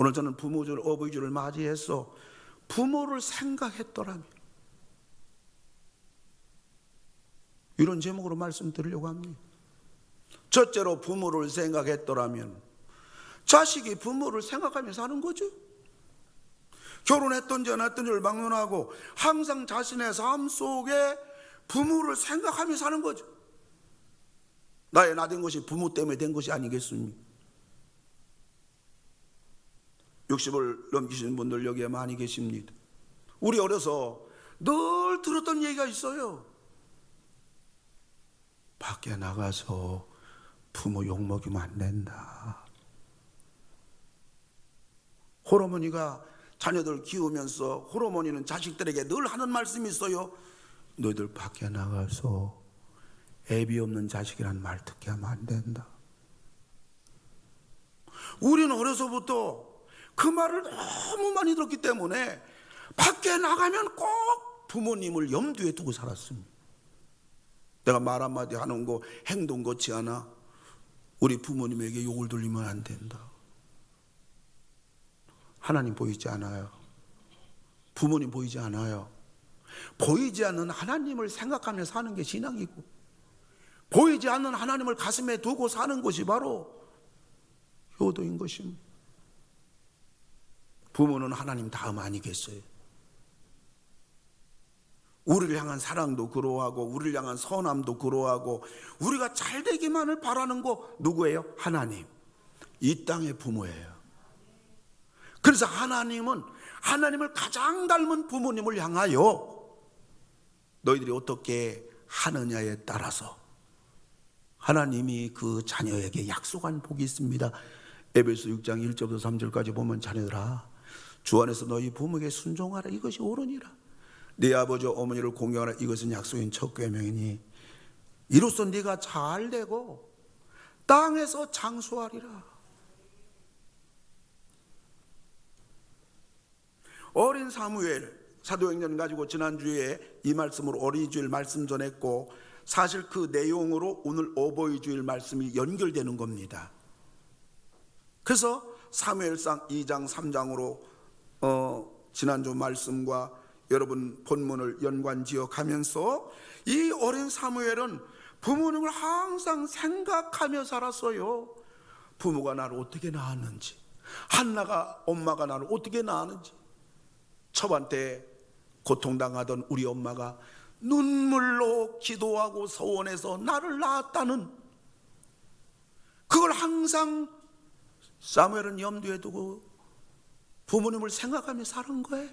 오늘 저는 부모주를, 어버이주를 맞이해서 부모를 생각했더라면, 이런 제목으로 말씀드리려고 합니다. 첫째로 부모를 생각했더라면, 자식이 부모를 생각하며 사는 거죠. 결혼했던지 안 했던지를 막론하고 항상 자신의 삶 속에 부모를 생각하며 사는 거죠. 나의 나 된 것이 부모 때문에 된 것이 아니겠습니까? 60을 넘기시는 분들 여기에 많이 계십니다. 우리 어려서 늘 들었던 얘기가 있어요. 밖에 나가서 부모 욕먹이면 안 된다. 홀어머니가 자녀들 키우면서 홀어머니는 자식들에게 늘 하는 말씀이 있어요. 너희들 밖에 나가서 애비 없는 자식이란 말 듣게 하면 안 된다. 우리는 어려서부터 그 말을 너무 많이 들었기 때문에 밖에 나가면 꼭 부모님을 염두에 두고 살았습니다. 내가 말 한마디 하는 거 행동 거치 않아 우리 부모님에게 욕을 돌리면 안 된다. 하나님 보이지 않아요. 부모님 보이지 않아요. 보이지 않는 하나님을 생각하며 사는 게 신앙이고, 보이지 않는 하나님을 가슴에 두고 사는 것이 바로 효도인 것입니다. 부모는 하나님 다음 아니겠어요? 우리를 향한 사랑도 그러하고 우리를 향한 선함도 그러하고 우리가 잘 되기만을 바라는 거 누구예요? 하나님. 이 땅의 부모예요. 그래서 하나님은 하나님을 가장 닮은 부모님을 향하여 너희들이 어떻게 하느냐에 따라서 하나님이 그 자녀에게 약속한 복이 있습니다. 에베소 6장 1절부터 3절까지 보면 자녀들아 주 안에서 너희 부모에게 순종하라. 이것이 옳으니라. 네 아버지 어머니를 공경하라. 이것은 약속인 첫 계명이니 이로써 네가 잘 되고 땅에서 장수하리라. 어린 사무엘 사도행전 가지고 지난주에 이 말씀으로 어린이주일 말씀 전했고, 사실 그 내용으로 오늘 어버이주일 말씀이 연결되는 겁니다. 그래서 사무엘상 2장 3장으로 지난주 말씀과 여러분 본문을 연관지어 가면서 이 어린 사무엘은 부모님을 항상 생각하며 살았어요. 부모가 나를 어떻게 낳았는지, 한나가 엄마가 나를 어떻게 낳았는지, 처방 때 고통당하던 우리 엄마가 눈물로 기도하고 서원해서 나를 낳았다는 그걸 항상 사무엘은 염두에 두고 부모님을 생각하며 사는 거예요.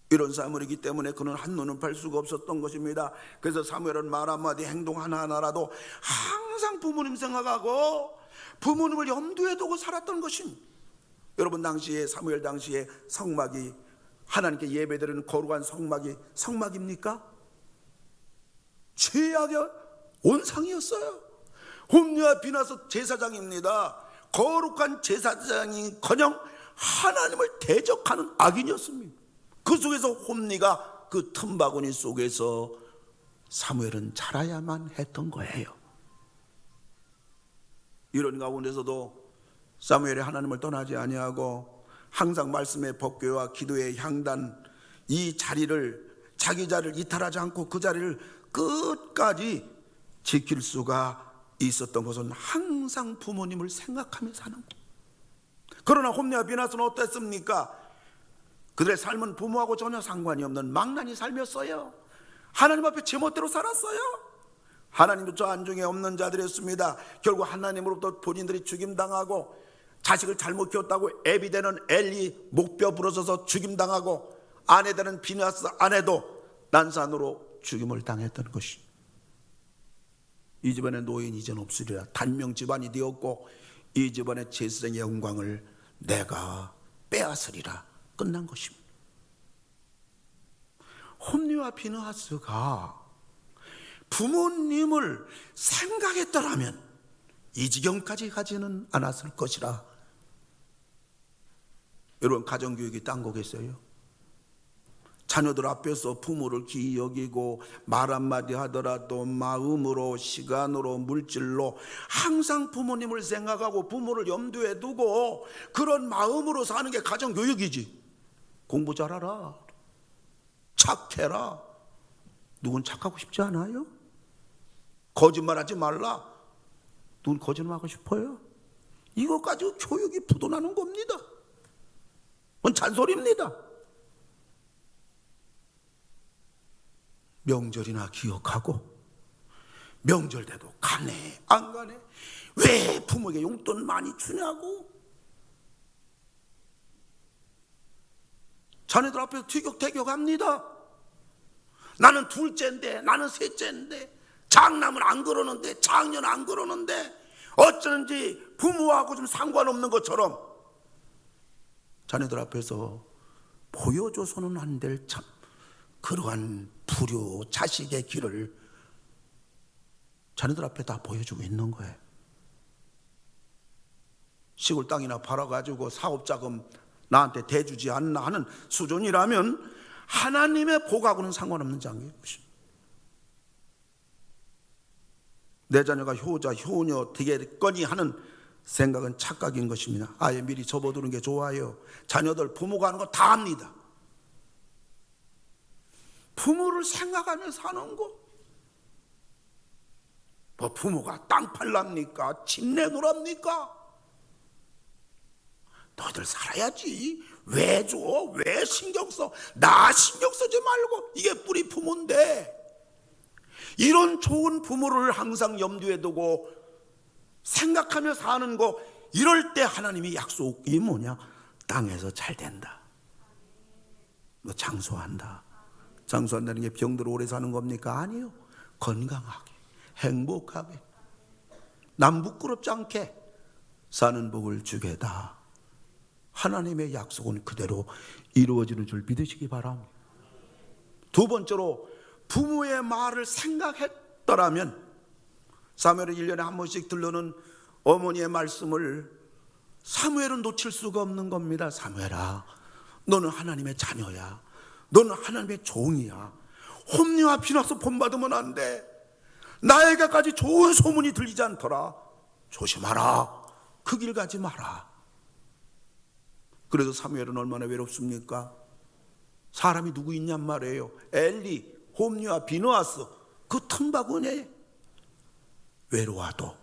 이런 사무엘이기 때문에 그는 한눈은 팔 수가 없었던 것입니다. 그래서 사무엘은 말 한마디 행동 하나하나라도 항상 부모님 생각하고 부모님을 염두에 두고 살았던 것입니다. 여러분 당시에 사무엘 당시에 성막이 하나님께 예배드리는 거룩한 성막입니까? 죄악의 온상이었어요. 홈리와 비나서 제사장입니다. 거룩한 제사장인커녕 하나님을 대적하는 악인이었습니다. 그 속에서 홈리가 그 틈바구니 속에서 사무엘은 자라야만 했던 거예요. 이런 가운데서도 사무엘이 하나님을 떠나지 아니하고 항상 말씀의 법궤와 기도의 향단, 이 자리를, 자기 자리를 이탈하지 않고 그 자리를 끝까지 지킬 수가 있었던 것은 항상 부모님을 생각하며 사는 것. 그러나 홈리와 비나스는 어땠습니까? 그들의 삶은 부모하고 전혀 상관이 없는 망나니 삶이었어요. 하나님 앞에 제멋대로 살았어요. 하나님도 안중에 없는 자들이었습니다. 결국 하나님으로부터 본인들이 죽임당하고, 자식을 잘못 키웠다고 애비되는 엘리 목뼈 부러져서 죽임당하고, 아내되는 비나스 아내도 난산으로 죽임을 당했던 것이, 이 집안의 노인 이젠 없으리라. 단명 집안이 되었고 이 집안의 제사장의 영광을 내가 빼앗으리라. 끝난 것입니다. 홈리와 비느하스가 부모님을 생각했더라면 이 지경까지 가지는 않았을 것이라. 여러분 가정교육이 딴 거겠어요? 자녀들 앞에서 부모를 귀히 여기고 말 한마디 하더라도 마음으로, 시간으로, 물질로 항상 부모님을 생각하고 부모를 염두에 두고 그런 마음으로 사는 게 가정교육이지. 공부 잘하라, 착해라. 누군 착하고 싶지 않아요? 거짓말하지 말라. 누군 거짓말하고 싶어요? 이거 가지고 교육이 부도나는 겁니다. 그건 잔소리입니다. 명절이나 기억하고 명절 때도 가네 안 가네, 왜 부모에게 용돈 많이 주냐고. 자네들 앞에서 티격태격합니다. 나는 둘째인데, 나는 셋째인데, 장남은 안 그러는데, 장녀는 안 그러는데, 어쩌는지 부모하고 좀 상관없는 것처럼 자네들 앞에서 보여줘서는 안 될 참 그러한 불효 자식의 길을 자네들 앞에 다 보여주고 있는 거예요. 시골 땅이나 팔아가지고 사업자금 나한테 대주지 않나 하는 수준이라면 하나님의 복하고는 상관없는 장이에요. 내 자녀가 효자, 효녀 되겠거니 하는 생각은 착각인 것입니다. 아예 미리 접어두는 게 좋아요. 자녀들 부모가 하는 거 다 합니다. 부모를 생각하며 사는 거. 뭐 부모가 땅 팔랍니까? 집 내놓랍니까? 너희들 살아야지. 왜 줘? 왜 신경 써? 나 신경 쓰지 말고. 이게 뿌리 부모인데. 이런 좋은 부모를 항상 염두에 두고 생각하며 사는 거, 이럴 때 하나님이 약속이 뭐냐? 땅에서 잘 된다. 너 장수한다. 장수한다는 게 병들어 오래 사는 겁니까? 아니요. 건강하게, 행복하게, 남 부끄럽지 않게 사는 복을 주겠다. 하나님의 약속은 그대로 이루어지는 줄 믿으시기 바랍니다. 두 번째로, 부모의 말을 생각했더라면 사무엘은 1년에 한 번씩 들르는 어머니의 말씀을 사무엘은 놓칠 수가 없는 겁니다. 사무엘아, 너는 하나님의 자녀야. 너는 하나님의 종이야. 홈리와 비나서 본받으면 안 돼. 나에게까지 좋은 소문이 들리지 않더라. 조심하라. 그 길 가지 마라. 그래서 사무엘은 얼마나 외롭습니까? 사람이 누구 있냔 말이에요. 엘리, 홈리와 비누아스, 그 틈바구니에 외로워도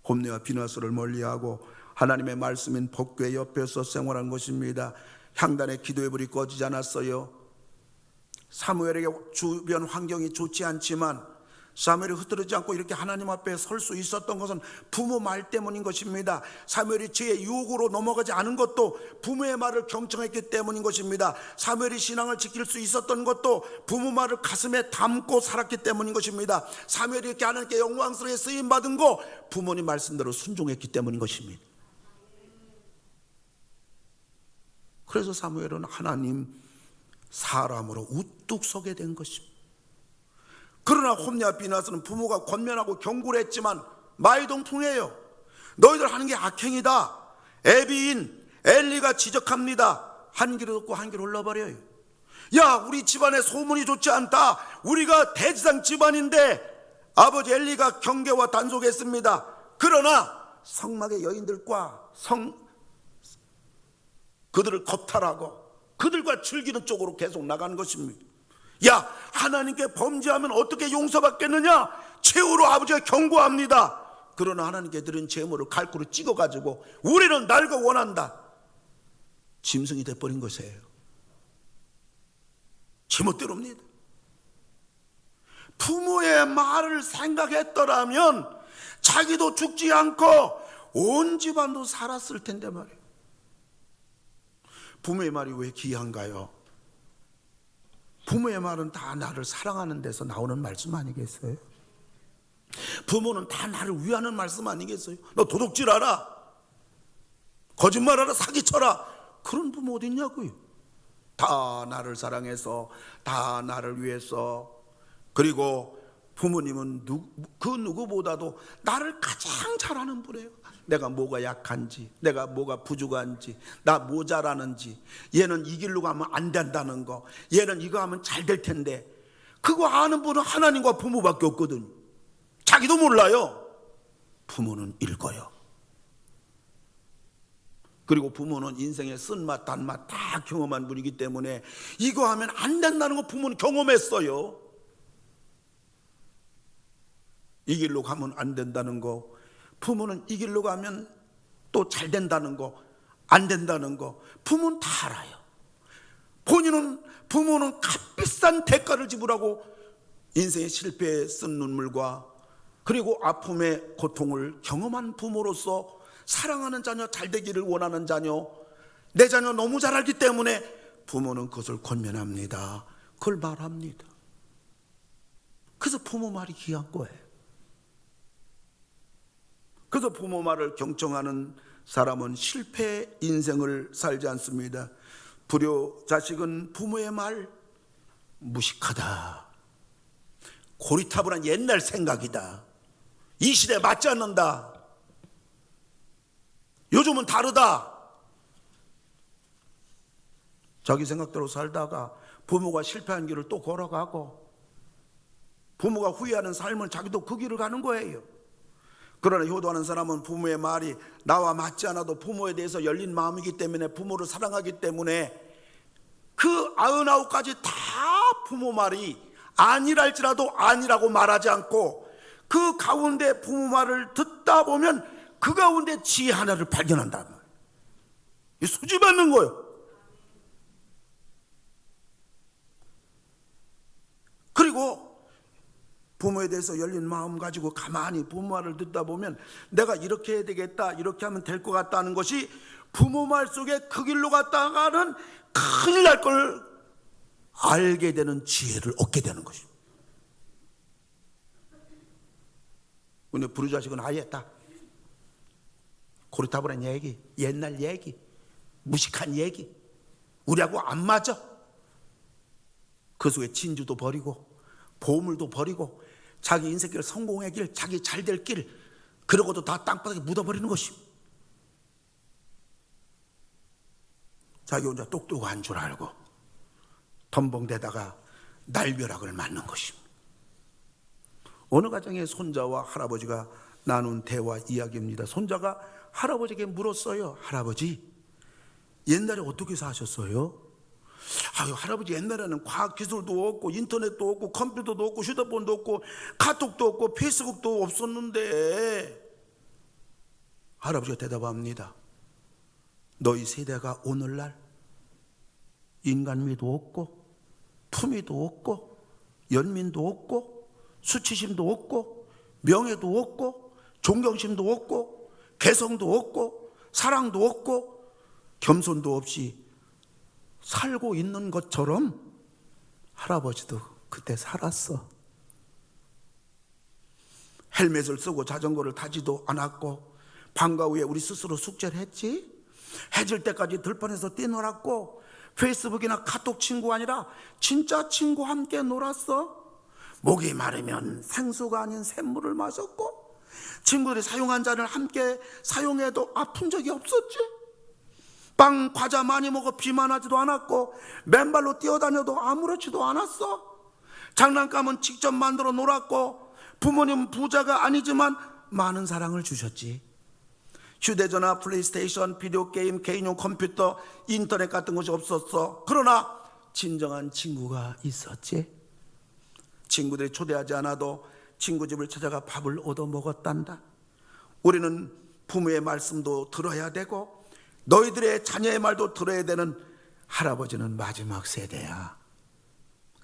홈리와 비누아스를 멀리하고 하나님의 말씀인 법궤 옆에서 생활한 것입니다. 향단의 기도의 불이 꺼지지 않았어요. 사무엘에게 주변 환경이 좋지 않지만 사무엘이 흐트러지지 않고 이렇게 하나님 앞에 설 수 있었던 것은 부모 말 때문인 것입니다. 사무엘이 죄의 유혹으로 넘어가지 않은 것도 부모의 말을 경청했기 때문인 것입니다. 사무엘이 신앙을 지킬 수 있었던 것도 부모 말을 가슴에 담고 살았기 때문인 것입니다. 사무엘이 이렇게 하나님께 영광스럽게 쓰임받은 거 부모님 말씀대로 순종했기 때문인 것입니다. 그래서 사무엘은 하나님 사람으로 우뚝 서게 된 것입니다. 그러나 홈리와 비나스는 부모가 권면하고 경고를 했지만 마이동풍이에요. 너희들 하는 게 악행이다. 애비인 엘리가 지적합니다. 한 길을 듣고 한 길 흘러버려요. 야, 우리 집안에 소문이 좋지 않다. 우리가 대지상 집안인데. 아버지 엘리가 경계와 단속했습니다. 그러나 성막의 여인들과 그들을 겁탈하고 그들과 즐기는 쪽으로 계속 나가는 것입니다. 야, 하나님께 범죄하면 어떻게 용서받겠느냐? 최후로 아버지가 경고합니다. 그러나 하나님께 드린 제물을 갈고로 찍어가지고 우리는 날 거 원한다. 짐승이 돼버린 것이에요. 제멋대로입니다. 부모의 말을 생각했더라면 자기도 죽지 않고 온 집안도 살았을 텐데 말이에요. 부모의 말이 왜 귀한가요? 부모의 말은 다 나를 사랑하는 데서 나오는 말씀 아니겠어요? 부모는 다 나를 위하는 말씀 아니겠어요? 너 도둑질하라, 거짓말하라, 사기쳐라. 그런 부모 어디 있냐고요? 다 나를 사랑해서, 다 나를 위해서. 그리고 부모님은 그 누구보다도 나를 가장 잘 아는 분이에요. 내가 뭐가 약한지, 내가 뭐가 부족한지, 나 모자라는지, 얘는 이 길로 가면 안 된다는 거, 얘는 이거 하면 잘 될 텐데, 그거 아는 분은 하나님과 부모밖에 없거든. 자기도 몰라요. 부모는 읽어요. 그리고 부모는 인생의 쓴맛 단맛 다 경험한 분이기 때문에 이거 하면 안 된다는 거 부모는 경험했어요. 이 길로 가면 안 된다는 거, 부모는 이 길로 가면 또 잘 된다는 거, 안 된다는 거 부모는 다 알아요. 부모는 값비싼 대가를 지불하고 인생의 실패에 쓴 눈물과 그리고 아픔의 고통을 경험한 부모로서 사랑하는 자녀, 잘 되기를 원하는 자녀, 내 자녀 너무 잘 알기 때문에 부모는 그것을 권면합니다. 그걸 말합니다. 그래서 부모 말이 귀한 거예요. 그래서 부모 말을 경청하는 사람은 실패 인생을 살지 않습니다. 불효 자식은 부모의 말 무식하다, 고리타분한 옛날 생각이다, 이 시대에 맞지 않는다, 요즘은 다르다. 자기 생각대로 살다가 부모가 실패한 길을 또 걸어가고 부모가 후회하는 삶을 자기도 그 길을 가는 거예요. 그러나 효도하는 사람은 부모의 말이 나와 맞지 않아도 부모에 대해서 열린 마음이기 때문에, 부모를 사랑하기 때문에 그 99가지 다 부모 말이 아니랄지라도 아니라고 말하지 않고 그 가운데 부모 말을 듣다 보면 그 가운데 지혜 하나를 발견한다. 이 수집하는 거예요. 그리고 부모에 대해서 열린 마음 가지고 가만히 부모 말을 듣다 보면 내가 이렇게 해야 되겠다, 이렇게 하면 될 것 같다는 것이 부모 말 속에 그 길로 갔다가는 큰일 날 걸 알게 되는 지혜를 얻게 되는 것입니다. 근데 불효자식은 아예 다 고리타분한 얘기, 옛날 얘기, 무식한 얘기, 우리하고 안 맞아. 그 속에 진주도 버리고 보물도 버리고 자기 인생길, 성공의 길, 자기 잘될 길, 그러고도 다 땅바닥에 묻어버리는 것입니다. 자기 혼자 똑똑한 줄 알고 덤벙대다가 날벼락을 맞는 것입니다. 어느 가정의 손자와 할아버지가 나눈 대화 이야기입니다. 손자가 할아버지에게 물었어요. 할아버지, 옛날에 어떻게 사셨어요? 아유, 할아버지, 옛날에는 과학기술도 없고 인터넷도 없고 컴퓨터도 없고 휴대폰도 없고 카톡도 없고 페이스북도 없었는데. 할아버지가 대답합니다. 너희 세대가 오늘날 인간미도 없고 품위도 없고 연민도 없고 수치심도 없고 명예도 없고 존경심도 없고 개성도 없고 사랑도 없고 겸손도 없이 살고 있는 것처럼 할아버지도 그때 살았어. 헬멧을 쓰고 자전거를 타지도 않았고 방과 후에 우리 스스로 숙제를 했지. 해질 때까지 들판에서 뛰놀았고 페이스북이나 카톡 친구가 아니라 진짜 친구와 함께 놀았어. 목이 마르면 생수가 아닌 샘물을 마셨고 친구들이 사용한 잔을 함께 사용해도 아픈 적이 없었지. 빵, 과자 많이 먹어 비만하지도 않았고 맨발로 뛰어다녀도 아무렇지도 않았어. 장난감은 직접 만들어 놀았고 부모님 부자가 아니지만 많은 사랑을 주셨지. 휴대전화, 플레이스테이션, 비디오 게임, 개인용 컴퓨터, 인터넷 같은 것이 없었어. 그러나 진정한 친구가 있었지. 친구들이 초대하지 않아도 친구 집을 찾아가 밥을 얻어 먹었단다. 우리는 부모의 말씀도 들어야 되고 너희들의 자녀의 말도 들어야 되는 할아버지는 마지막 세대야.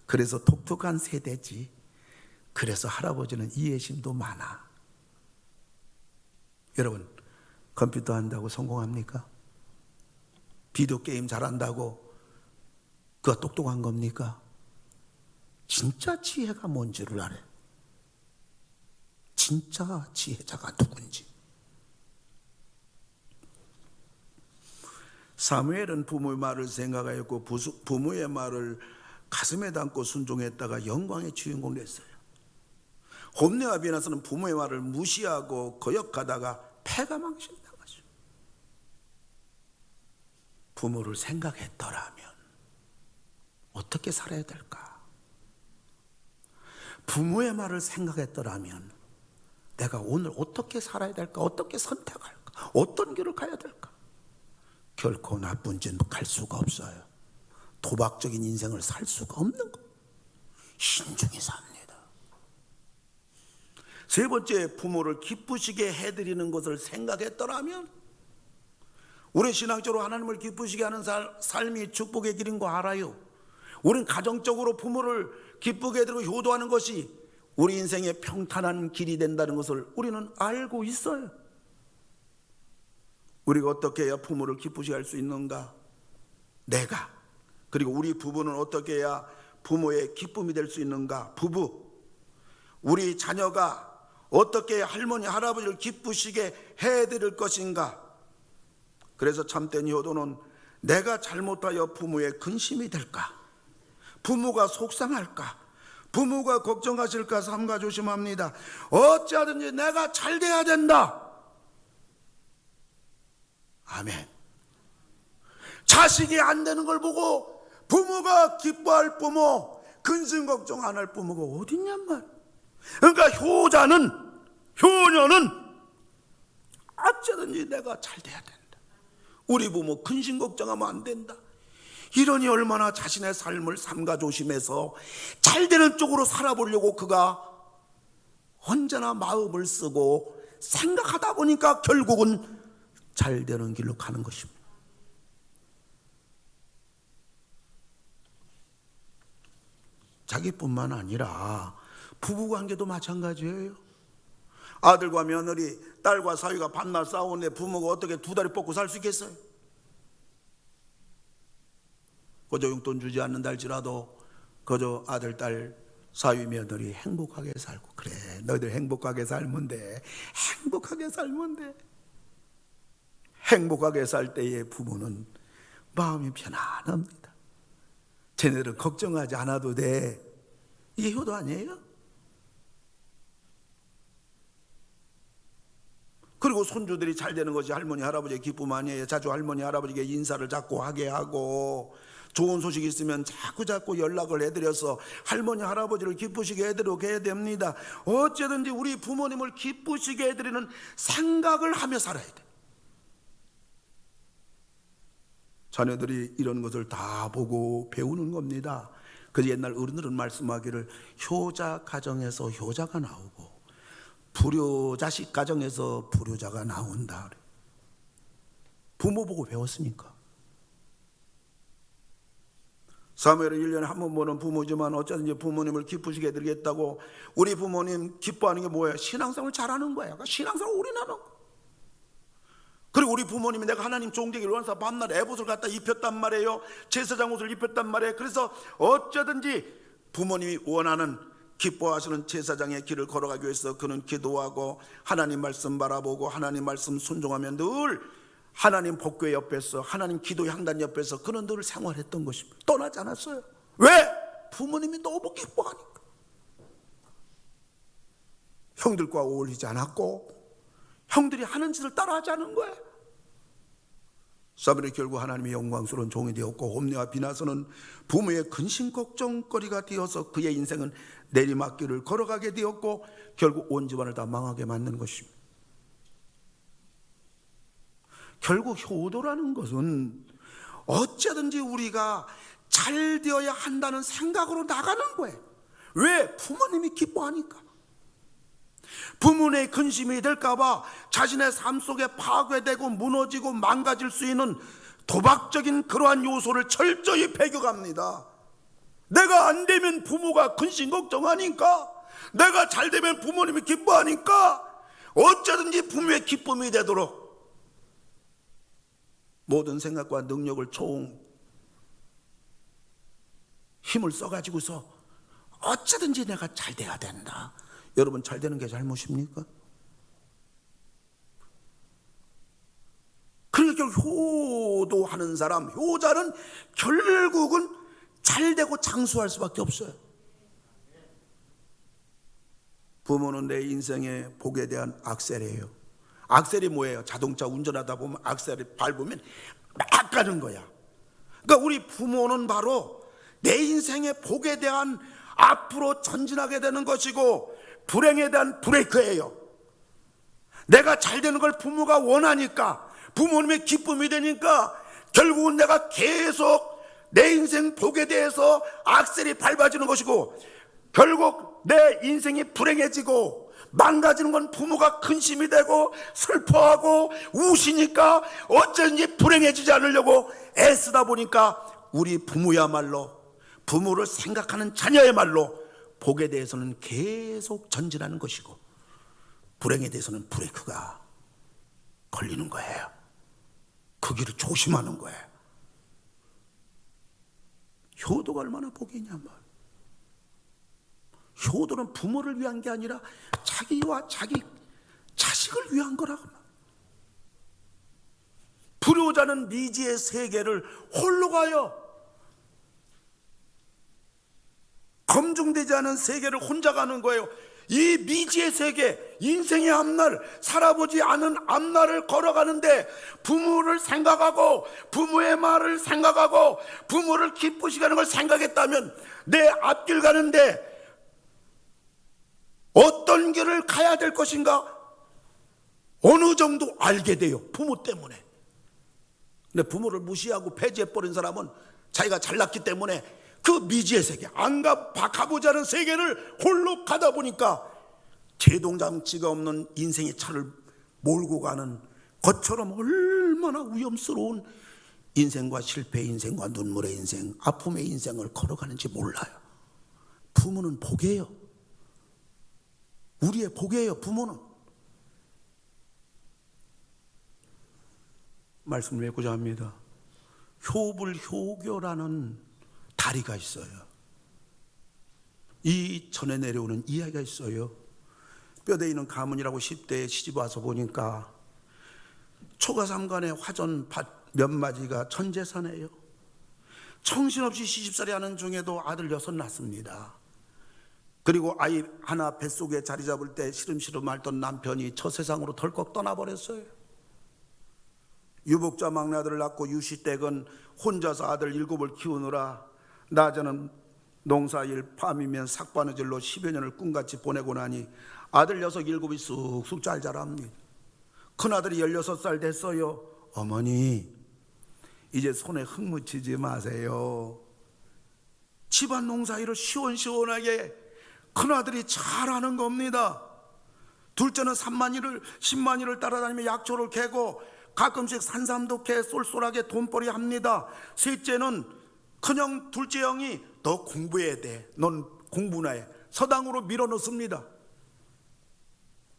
그래서 독특한 세대지. 그래서 할아버지는 이해심도 많아. 여러분, 컴퓨터 한다고 성공합니까? 비디오 게임 잘한다고 그가 똑똑한 겁니까? 진짜 지혜가 뭔지를 알아요. 진짜 지혜자가 누군지. 사무엘은 부모의 말을 생각하였고 부모의 말을 가슴에 담고 순종했다가 영광의 주인공이 됐어요. 홈리와 비나스는 부모의 말을 무시하고 거역하다가 패가 망신당하죠. 부모를 생각했더라면 어떻게 살아야 될까? 부모의 말을 생각했더라면 내가 오늘 어떻게 살아야 될까? 어떻게 선택할까? 어떤 길을 가야 될까? 결코 나쁜 짓 갈 수가 없어요. 도박적인 인생을 살 수가 없는 거. 신중히 삽니다. 세 번째, 부모를 기쁘시게 해드리는 것을 생각했더라면 우리 신앙적으로 하나님을 기쁘시게 하는 삶이 축복의 길인 거 알아요. 우리는 가정적으로 부모를 기쁘게 해드리고 효도하는 것이 우리 인생의 평탄한 길이 된다는 것을 우리는 알고 있어요. 우리가 어떻게 해야 부모를 기쁘시게 할 수 있는가? 내가, 그리고 우리 부부는 어떻게 해야 부모의 기쁨이 될 수 있는가? 부부, 우리 자녀가 어떻게 해야 할머니 할아버지를 기쁘시게 해드릴 것인가? 그래서 참된 효도는 내가 잘못하여 부모의 근심이 될까? 부모가 속상할까? 부모가 걱정하실까? 삼가 조심합니다. 어찌하든지 내가 잘 돼야 된다. 아멘. 자식이 안 되는 걸 보고 부모가 기뻐할 부모, 근심 걱정 안 할 부모가 어딨냔 말. 그러니까 효녀는 어쩌든지 내가 잘 돼야 된다. 우리 부모 근심 걱정하면 안 된다. 이러니 얼마나 자신의 삶을 삼가 조심해서 잘 되는 쪽으로 살아보려고 그가 언제나 마음을 쓰고 생각하다 보니까 결국은 잘 되는 길로 가는 것입니다. 자기뿐만 아니라 부부관계도 마찬가지예요. 아들과 며느리, 딸과 사위가 밤낮 싸우는데 부모가 어떻게 두 다리 뻗고 살 수 있겠어요? 그저 용돈 주지 않는다 할지라도 그저 아들, 딸, 사위, 며느리 행복하게 살고, 그래 너희들 행복하게 살면 돼, 행복하게 살면 돼. 행복하게 살 때의 부모는 마음이 편안합니다. 쟤네들은 걱정하지 않아도 돼. 이게 효도 아니에요? 그리고 손주들이 잘 되는 것이 할머니 할아버지의 기쁨 아니에요. 자주 할머니 할아버지에게 인사를 자꾸 하게 하고, 좋은 소식 있으면 자꾸 연락을 해드려서 할머니 할아버지를 기쁘시게 해드리게 해야 됩니다. 어쨌든지 우리 부모님을 기쁘시게 해드리는 생각을 하며 살아야 돼. 자녀들이 이런 것을 다 보고 배우는 겁니다. 그래서 옛날 어른들은 말씀하기를 효자 가정에서 효자가 나오고 불효자식 가정에서 불효자가 나온다. 부모 보고 배웠으니까. 사무엘은 1년에 한 번 보는 부모지만 어쩌든지 부모님을 기쁘시게 해드리겠다고. 우리 부모님 기뻐하는 게 뭐예요? 신앙생활을 잘하는 거예요. 신앙생활을 올인하는 거예요. 그리고 우리 부모님이 내가 하나님 종되기를 원해서 밤낮 에봇을 갖다 입혔단 말이에요. 제사장 옷을 입혔단 말이에요. 그래서 어쩌든지 부모님이 원하는 기뻐하시는 제사장의 길을 걸어가기 위해서 그는 기도하고 하나님 말씀 바라보고 하나님 말씀 순종하면 늘 하나님 복교 옆에서, 하나님 기도 향단 옆에서 그는 늘 생활했던 것입니다. 떠나지 않았어요. 왜? 부모님이 너무 기뻐하니까. 형들과 어울리지 않았고 형들이 하는 짓을 따라하지 않은 거예요. 사무엘이 결국 하나님의 영광스러운 종이 되었고, 홈리와 비나서는 부모의 근심 걱정거리가 되어서 그의 인생은 내리막길을 걸어가게 되었고 결국 온 집안을 다 망하게 만든 것입니다. 결국 효도라는 것은 어쩌든지 우리가 잘 되어야 한다는 생각으로 나가는 거예요. 왜? 부모님이 기뻐하니까. 부모의 근심이 될까봐 자신의 삶 속에 파괴되고 무너지고 망가질 수 있는 도박적인 그러한 요소를 철저히 배격합니다. 내가 안 되면 부모가 근심 걱정하니까, 내가 잘 되면 부모님이 기뻐하니까 어쩌든지 부모의 기쁨이 되도록 모든 생각과 능력을 힘을 써가지고서 어쩌든지 내가 잘 돼야 된다. 여러분, 잘 되는 게 잘못입니까? 그러니까 효도하는 사람, 효자는 결국은 잘 되고 장수할 수밖에 없어요. 부모는 내 인생의 복에 대한 악셀이에요. 악셀이 뭐예요? 자동차 운전하다 보면 악셀을 밟으면 막 가는 거야. 그러니까 우리 부모는 바로 내 인생의 복에 대한 앞으로 전진하게 되는 것이고 불행에 대한 브레이크예요. 내가 잘 되는 걸 부모가 원하니까, 부모님의 기쁨이 되니까 결국은 내가 계속 내 인생 복에 대해서 악셀이 밟아지는 것이고, 결국 내 인생이 불행해지고 망가지는 건 부모가 근심이 되고 슬퍼하고 우시니까 어쩐지 불행해지지 않으려고 애쓰다 보니까 우리 부모야말로, 부모를 생각하는 자녀야말로 복에 대해서는 계속 전진하는 것이고 불행에 대해서는 브레이크가 걸리는 거예요. 그 길을 조심하는 거예요. 효도가 얼마나 복이냐 말. 효도는 부모를 위한 게 아니라 자기와 자기 자식을 위한 거라고. 불효자는 미지의 세계를 홀로 가요. 검증되지 않은 세계를 혼자 가는 거예요. 이 미지의 세계, 인생의 앞날, 살아보지 않은 앞날을 걸어가는데 부모를 생각하고 부모의 말을 생각하고 부모를 기쁘시게 하는 걸 생각했다면 내 앞길 가는데 어떤 길을 가야 될 것인가 어느 정도 알게 돼요. 부모 때문에. 근데 부모를 무시하고 폐지해버린 사람은 자기가 잘났기 때문에 그 미지의 세계, 가보지 않은 세계를 홀로 가다 보니까 제동장치가 없는 인생의 차를 몰고 가는 것처럼 얼마나 위험스러운 인생과 실패의 인생과 눈물의 인생, 아픔의 인생을 걸어가는지 몰라요. 부모는 복이에요. 우리의 복이에요. 부모는. 말씀을 맺고자 합니다. 효불효교라는 다리가 있어요. 이 전에 내려오는 이야기가 있어요. 뼈대 있는 가문이라고 10대에 시집 와서 보니까 초가삼간의 화전밭 몇 마디가 전 재산이에요. 정신없이 시집살이 하는 중에도 아들 6 낳습니다. 그리고 아이 하나 뱃속에 자리 잡을 때 시름시름 앓던 남편이 저 세상으로 덜컥 떠나버렸어요. 유복자 막내 아들을 낳고 유시댁은 혼자서 아들 7을 키우느라 낮에는 농사일, 밤이면 삭바느질로 10여 년을 꿈같이 보내고 나니 아들 6, 7이 쑥쑥 잘 자랍니다. 큰아들이 16살 됐어요. 어머니, 이제 손에 흙 묻히지 마세요. 집안 농사일을 시원시원하게 큰아들이 잘하는 겁니다. 둘째는 10만 일을 따라다니며 약초를 캐고 가끔씩 산삼도 캐 쏠쏠하게 돈벌이 합니다. 셋째는 큰형 둘째 형이 너 공부해야 돼. 넌 공부나 해. 서당으로 밀어넣습니다.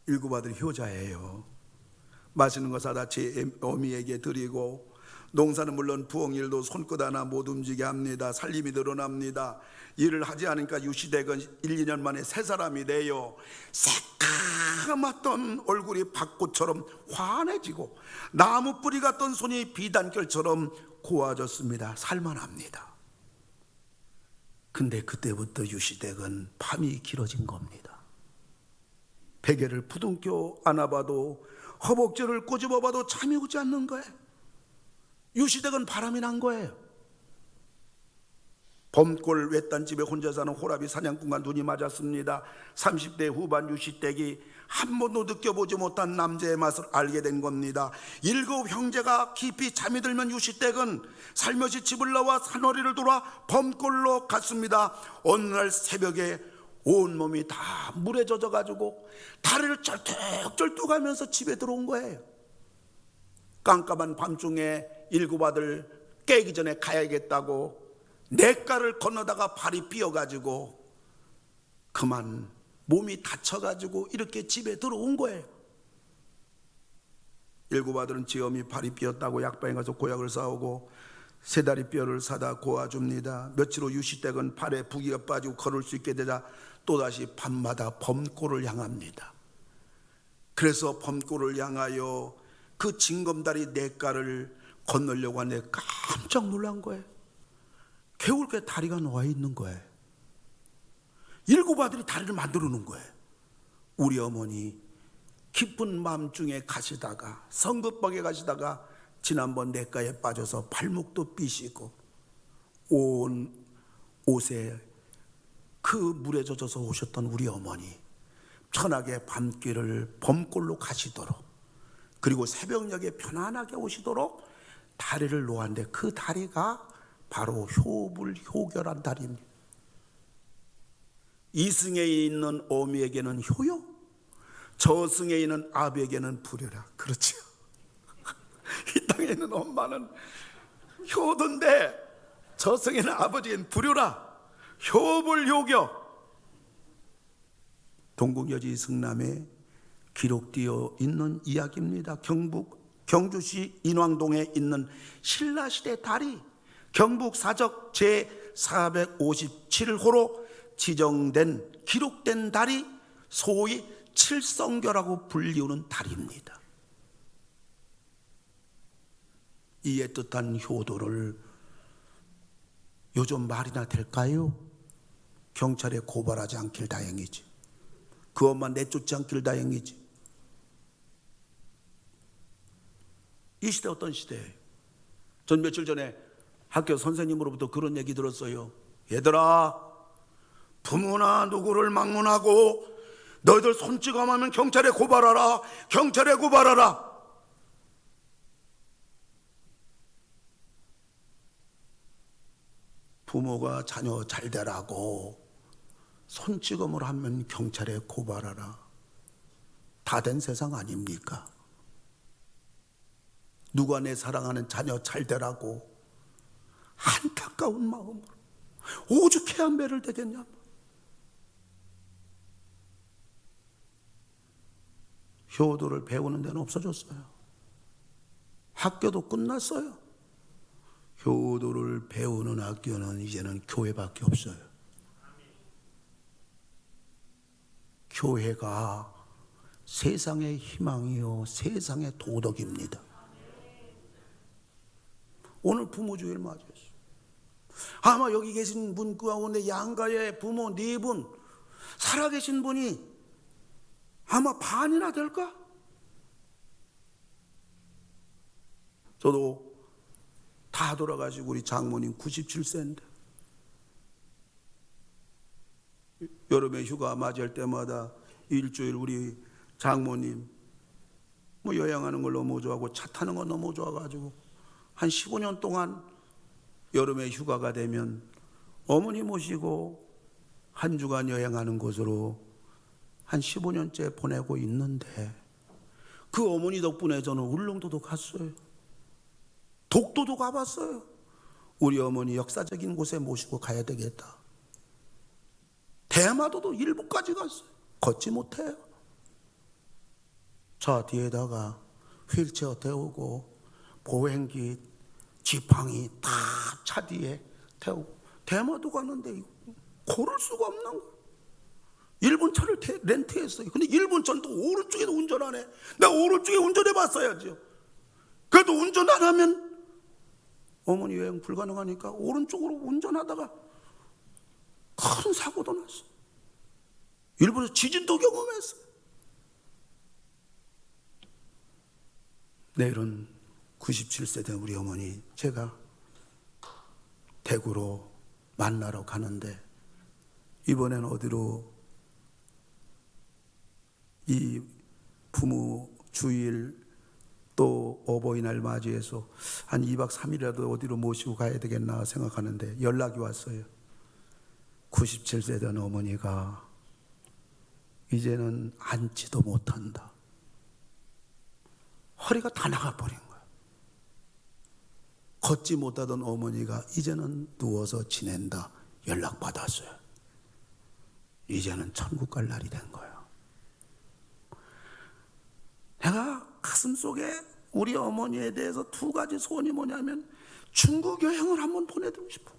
7 아들이 효자예요. 맛있는 거 사다 제 어미에게 드리고 농사는 물론 부엌일도 손끝 하나 못 움직이게 합니다. 살림이 늘어납니다. 일을 하지 않으니까 유시댁은 1, 2년 만에 3사람이 돼요. 새까맣던 얼굴이 밭꽃처럼 환해지고 나무 뿌리 같던 손이 비단결처럼 고와졌습니다. 살만합니다. 근데 그때부터 유시댁은 밤이 길어진 겁니다. 베개를 부둥켜 안아봐도 허벅지를 꼬집어봐도 잠이 오지 않는 거예요. 유시댁은 바람이 난 거예요. 범골 외딴 집에 혼자 사는 호라비 사냥꾼과 눈이 맞았습니다. 30대 후반 유시댁이 한 번도 느껴보지 못한 남자의 맛을 알게 된 겁니다. 7 형제가 깊이 잠이 들면 유시댁은 살며시 집을 나와 산허리를 돌아 범골로 갔습니다. 어느 날 새벽에 온몸이 다 물에 젖어가지고 다리를 쩔뚝쩔뚝하면서 집에 들어온 거예요. 깜깜한 밤중에 7 아들 깨기 전에 가야겠다고 냇가를 건너다가 발이 삐어가지고 그만 몸이 다쳐가지고 이렇게 집에 들어온 거예요. 7 아들은 지엄이 발이 삐었다고 약방에 가서 고약을 사오고 3다리 뼈를 사다 고아줍니다. 며칠 후 유시댁은 발에 부기가 빠지고 걸을 수 있게 되자 또다시 밤마다 범골을 향합니다. 그래서 범골을 향하여 그 징검다리 냇가를 건너려고 하는데 깜짝 놀란 거예요. 개울가에 다리가 놓아 있는 거예요. 7 아들이 다리를 만들어 놓은 거예요. 우리 어머니 깊은 마음 중에 가시다가 성급하게 가시다가 지난번 냇가에 빠져서 발목도 삐시고 온 옷에 그 물에 젖어서 오셨던 우리 어머니 편하게 밤길을 범골로 가시도록, 그리고 새벽녘에 편안하게 오시도록 다리를 놓았는데 그 다리가 바로 효불효결한 다리입니다. 이승에 있는 어미에게는 효요, 저승에 있는 아비에게는 불효라. 그렇죠. 이 땅에 있는 엄마는 효도인데 저승에 있는 아버지에게는 불효라. 효불효교. 동국여지 성남에 기록되어 있는 이야기입니다. 경주시 인왕동에 있는 신라시대 다리, 경북사적 제457호로 지정된 기록된 다리, 소위 칠성교라고 불리우는 다리입니다. 이 애틋한 효도를 요즘 말이나 될까요? 경찰에 고발하지 않길 다행이지, 그 엄마 내쫓지 않길 다행이지. 이 시대 어떤 시대예요? 전 며칠 전에 학교 선생님으로부터 그런 얘기 들었어요. 얘들아, 부모나 누구를 막론하고 너희들 손찌검하면 경찰에 고발하라. 경찰에 고발하라. 부모가 자녀 잘 되라고 손찌검을 하면 경찰에 고발하라. 다 된 세상 아닙니까? 누가 내 사랑하는 자녀 잘 되라고 안타까운 마음으로 오죽해야 매를 대겠냐. 효도를 배우는 데는 없어졌어요. 학교도 끝났어요. 효도를 배우는 학교는 이제는 교회밖에 없어요. 교회가 세상의 희망이요 세상의 도덕입니다. 오늘 부모주일 맞이했어요. 아마 여기 계신 분 가운데 양가의 부모 4분 살아계신 분이 아마 반이나 될까? 저도 다 돌아가시고 우리 장모님 97세인데 여름에 휴가 맞이할 때마다 일주일 우리 장모님 뭐 여행하는 걸 너무 좋아하고 차 타는 거 너무 좋아가지고 한 15년 동안 여름에 휴가가 되면 어머니 모시고 한 주간 여행하는 곳으로 한 15년째 보내고 있는데 그 어머니 덕분에 저는 울릉도도 갔어요. 독도도 가봤어요. 우리 어머니 역사적인 곳에 모시고 가야 되겠다. 대마도도 일부까지 갔어요. 걷지 못해요. 차 뒤에다가 휠체어 태우고 보행기 지팡이 다 차 뒤에 태우고 대마도 가는데 고를 수가 없는 거예요. 일본 차를 렌트했어요. 근데 일본 차는 또 오른쪽에도 운전하네. 내가 오른쪽에 운전해 봤어야죠. 그래도 운전 안 하면 어머니 여행 불가능하니까 오른쪽으로 운전하다가 큰 사고도 났어요. 일본에서 지진도 경험했어요. 내일은 97세 된 우리 어머니 제가 대구로 만나러 가는데 이번엔 어디로 이 부모 주일 또 어버이날 맞이해서 한 2박 3일이라도 어디로 모시고 가야 되겠나 생각하는데 연락이 왔어요. 97세 된 어머니가 이제는 앉지도 못한다. 허리가 다 나가버린 거야. 걷지 못하던 어머니가 이제는 누워서 지낸다 연락받았어요. 이제는 천국 갈 날이 된 거예요. 내가 가슴속에 우리 어머니에 대해서 2가지 소원이 뭐냐면 중국 여행을 한번 보내드리고 싶어.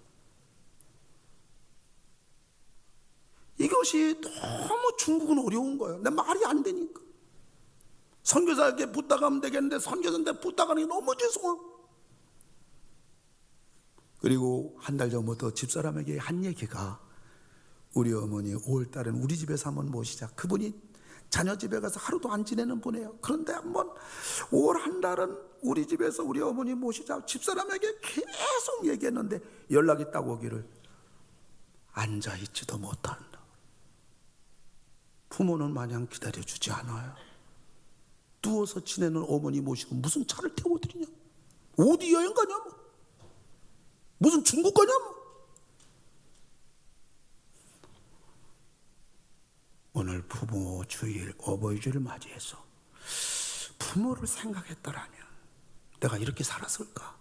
이것이 너무 중국은 어려운 거예요. 내 말이 안 되니까. 선교사에게 부탁하면 되겠는데 선교사한테 부탁하는 게 너무 죄송하고. 그리고 한 달 전부터 집사람에게 한 얘기가 우리 어머니 5월달엔 우리 집에서 한번 모시자. 그분이 자녀 집에 가서 하루도 안 지내는 분이에요. 그런데 한번 올 한 달은 우리 집에서 우리 어머니 모시자 집사람에게 계속 얘기했는데 연락이 딱 오기를 앉아있지도 못한다. 부모는 마냥 기다려주지 않아요. 누워서 지내는 어머니 모시고 무슨 차를 태워드리냐, 어디 여행 가냐, 무슨 중국 가냐. 오늘 부모 주일, 어버이 주일을 맞이해서 부모를 생각했더라면 내가 이렇게 살았을까?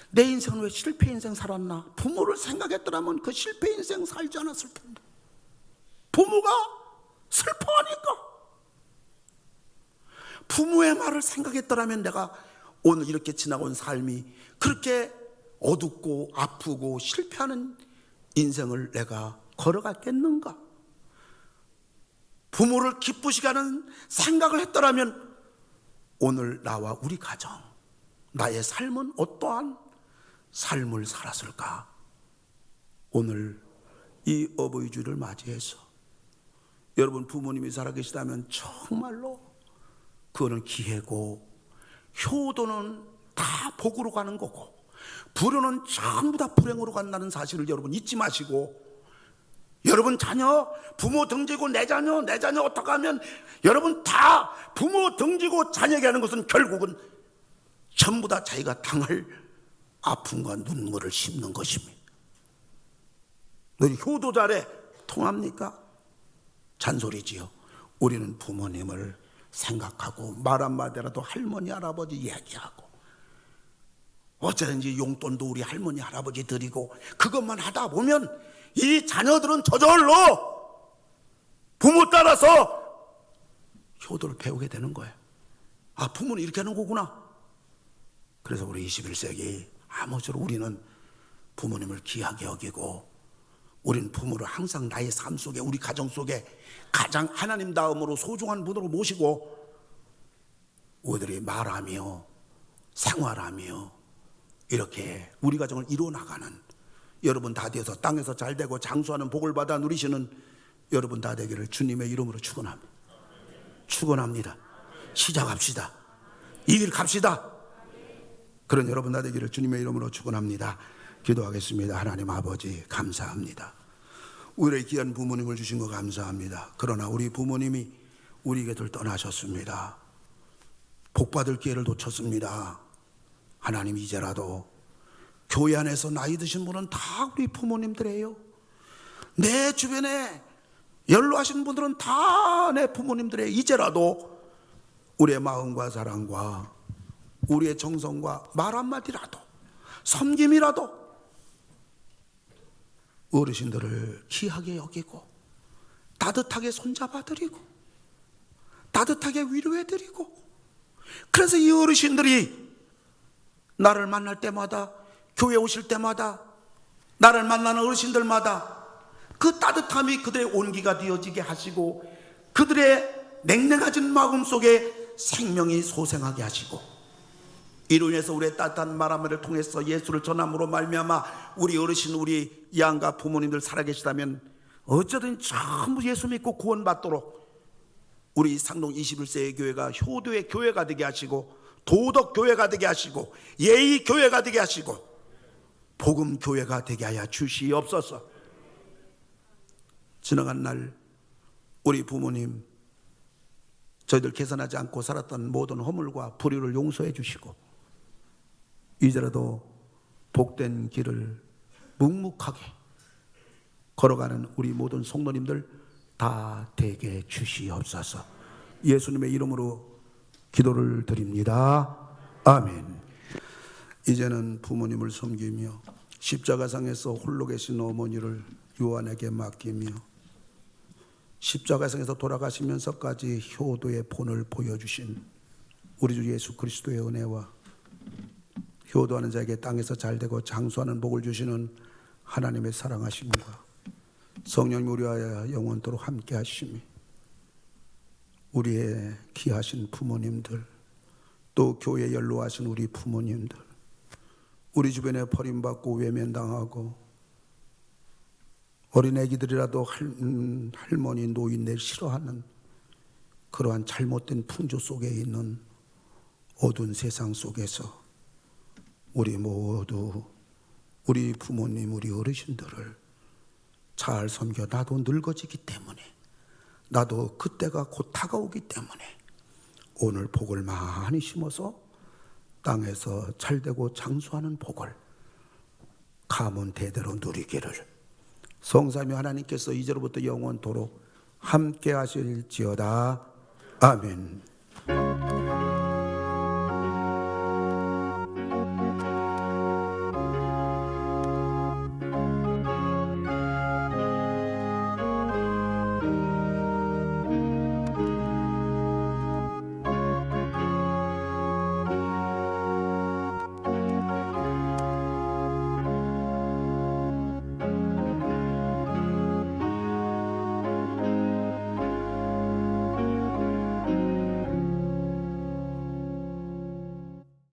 내 인생은 왜 실패 인생 살았나? 부모를 생각했더라면 그 실패 인생 살지 않았을 텐데. 부모가 슬퍼하니까. 부모의 말을 생각했더라면 내가 오늘 이렇게 지나온 삶이 그렇게 어둡고 아프고 실패하는 인생을 내가 걸어갔겠는가? 부모를 기쁘시게 하는 생각을 했더라면 오늘 나와 우리 가정, 나의 삶은 어떠한 삶을 살았을까? 오늘 이 어버이 주일을 맞이해서 여러분 부모님이 살아계시다면 정말로 그거는 기회고, 효도는 다 복으로 가는 거고, 불효는 전부 다 불행으로 간다는 사실을 여러분 잊지 마시고, 여러분 자녀 부모 등지고 내 자녀 어떻게 하면 여러분 다 부모 등지고 자녀에게 하는 것은 결국은 전부 다 자기가 당할 아픔과 눈물을 씹는 것입니다. 너희 효도 잘해 통합니까? 잔소리지요. 우리는 부모님을 생각하고 말 한마디라도 할머니 할아버지 얘기하고, 어쩌든지 용돈도 우리 할머니 할아버지 드리고, 그것만 하다 보면 이 자녀들은 저절로 부모 따라서 효도를 배우게 되는 거예요. 아, 부모는 이렇게 하는 거구나. 그래서 우리 21세기 아무쪼록 우리는 부모님을 귀하게 여기고, 우리는 부모를 항상 나의 삶 속에, 우리 가정 속에 가장 하나님 다음으로 소중한 분으로 모시고 우리들이 말하며 생활하며 이렇게 우리 가정을 이루어 나가는 여러분 다 되어서 땅에서 잘 되고 장수하는 복을 받아 누리시는 여러분 다 되기를 주님의 이름으로 축원합니다. 축원합니다. 시작합시다. 이 길 갑시다. 그런 여러분 다 되기를 주님의 이름으로 축원합니다. 기도하겠습니다. 하나님 아버지 감사합니다. 우리의 귀한 부모님을 주신 거 감사합니다. 그러나 우리 부모님이 우리 곁을 떠나셨습니다. 복받을 기회를 놓쳤습니다. 하나님 이제라도 교회 안에서 나이 드신 분은 다 우리 부모님들이에요. 내 주변에 연로하신 분들은 다 내 부모님들이에요. 이제라도 우리의 마음과 사랑과 우리의 정성과 말 한마디라도 섬김이라도 어르신들을 귀하게 여기고 따뜻하게 손잡아드리고 따뜻하게 위로해드리고, 그래서 이 어르신들이 나를 만날 때마다, 교회 오실 때마다, 나를 만나는 어르신들마다 그 따뜻함이 그들의 온기가 되어지게 하시고, 그들의 냉랭해진 마음 속에 생명이 소생하게 하시고, 이로 인해서 우리의 따뜻한 말 한마디를 통해서 예수를 전함으로 말미암아 우리 어르신, 우리 양가 부모님들 살아계시다면 어쩌든 전부 예수 믿고 구원받도록 우리 상동 21세의 교회가 효도의 교회가 되게 하시고, 도덕 교회가 되게 하시고, 예의 교회가 되게 하시고, 복음 교회가 되게 하여 주시옵소서. 지나간 날 우리 부모님, 저희들 계산하지 않고 살았던 모든 허물과 불의를 용서해 주시고, 이제라도 복된 길을 묵묵하게 걸어가는 우리 모든 성도님들 다 되게 주시옵소서. 예수님의 이름으로 기도를 드립니다. 아멘. 이제는 부모님을 섬기며 십자가상에서 홀로 계신 어머니를 요한에게 맡기며 십자가상에서 돌아가시면서까지 효도의 본을 보여주신 우리 주 예수 그리스도의 은혜와 효도하는 자에게 땅에서 잘되고 장수하는 복을 주시는 하나님의 사랑하심과 성령님 우리와 영원토록 함께 하심이, 우리의 귀하신 부모님들, 또 교회에 연로하신 우리 부모님들, 우리 주변에 버림받고 외면당하고 어린 애기들이라도 할머니 노인들 싫어하는 그러한 잘못된 풍조 속에 있는 어두운 세상 속에서 우리 모두 우리 부모님, 우리 어르신들을 잘 섬겨. 나도 늙어지기 때문에, 나도 그때가 곧 다가오기 때문에 오늘 복을 많이 심어서 땅에서 잘되고 장수하는 복을 가문 대대로 누리기를 성삼위 하나님께서 이제로부터 영원토록 함께 하실지어다. 아멘.